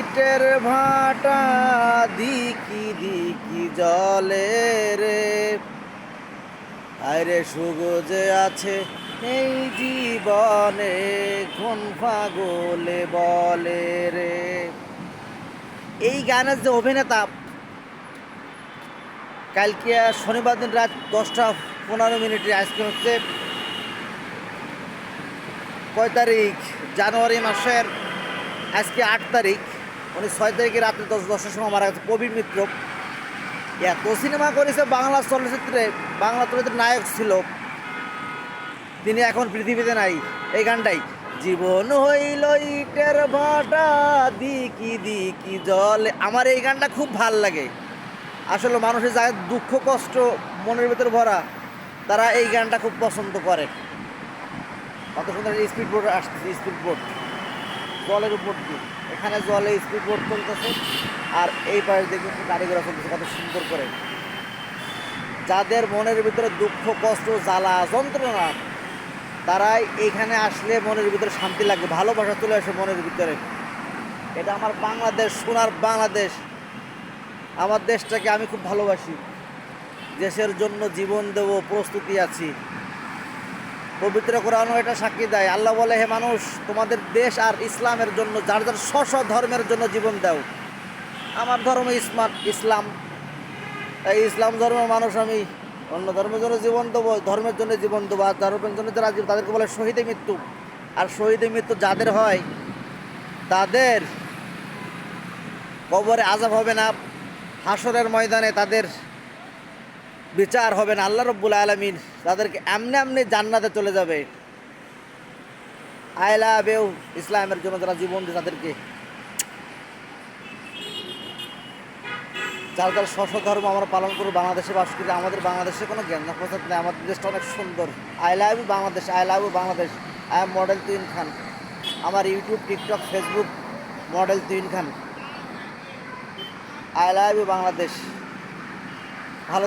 ইটের ভাটা দিকি দিকি জলে রে, আরে সুখ যে আছে এই জীবনে কোন পাগলে বলে রে। এই গানের যে অভিনেতা, কালকে শনিবার দিন রাত 10:15 আজকে হচ্ছে কয় তারিখ, জানুয়ারি মাসের আজকে 8 তারিখ। উনি 6 তারিখে রাত্রে 10টার সময় মারা গেছে। প্রবীণ মিত্র এত সিনেমা করেছে বাংলা চলচ্চিত্রে, বাংলা চলচ্চিত্রের নায়ক ছিল, তিনি এখন পৃথিবীতে নাই। এই গানটাই, জীবন হইল ইটের ভাটা দিকি দিকি জলে, আমার এই গানটা খুব ভাল লাগে। আসলে মানুষের যাদের দুঃখ কষ্ট মনের ভিতরে ভরা, তারা এই গানটা খুব পছন্দ করে। কত সুন্দর স্পিড বোট আসতেছে, স্পিড বোট জলের উপর দিয়ে, এখানে জলে স্পিড বোট চলতেছে, আর এই পাশে দেখুন গাড়ি ঘোড়া চলতেছে কত সুন্দর করে। যাদের মনের ভিতরে দুঃখ কষ্ট জ্বালা যন্ত্রণা, তারাই এইখানে আসলে মনের ভিতরে শান্তি লাগে, ভালোবাসা চলে আসে মনের ভিতরে। এটা আমার বাংলাদেশ, সোনার বাংলাদেশ। আমার দেশটাকে আমি খুব ভালোবাসি, দেশের জন্য জীবন দেব প্রস্তুতি আছি। পবিত্র কোরআনও এটা সাক্ষী দেয়। আল্লাহ বলে, হে মানুষ, তোমাদের দেশ আর ইসলামের জন্য যার যার স্ব ধর্মের জন্য জীবন দাও। আমার ধর্ম ইসলাম, এই ইসলাম ধর্মের মানুষ আমি। অন্য ধর্মের জন্য জীবন দেবো, ধর্মের জন্য জীবন দেবো। আর ধর্মের জন্য যারা তাদেরকে বলে শহীদে মৃত্যু। আর শহীদে মৃত্যু যাদের হয়, তাদের কবরে আযাব হবে না, হাসরের ময়দানে তাদের বিচার হবে না। আল্লাহ রব্বুল আলামিন তাদেরকে এমনি এমনি জান্নাতে চলে যাবে। আই লাভ ইউ, ইসলামের জন্য যারা জীবন দিয়ে তাদেরকে, যার যার স্ব ধর্ম আমরা পালন করবো, বাংলাদেশে বাস করি। আমাদের বাংলাদেশে কোনো জ্ঞান প্রচার নেই, আমাদের দেশটা অনেক সুন্দর। I love you Bangladesh, I love you Bangladesh. I'm model Tuin Khan. আমার YouTube, TikTok, Facebook model Tuin Khan. I love you Bangladesh. ভালো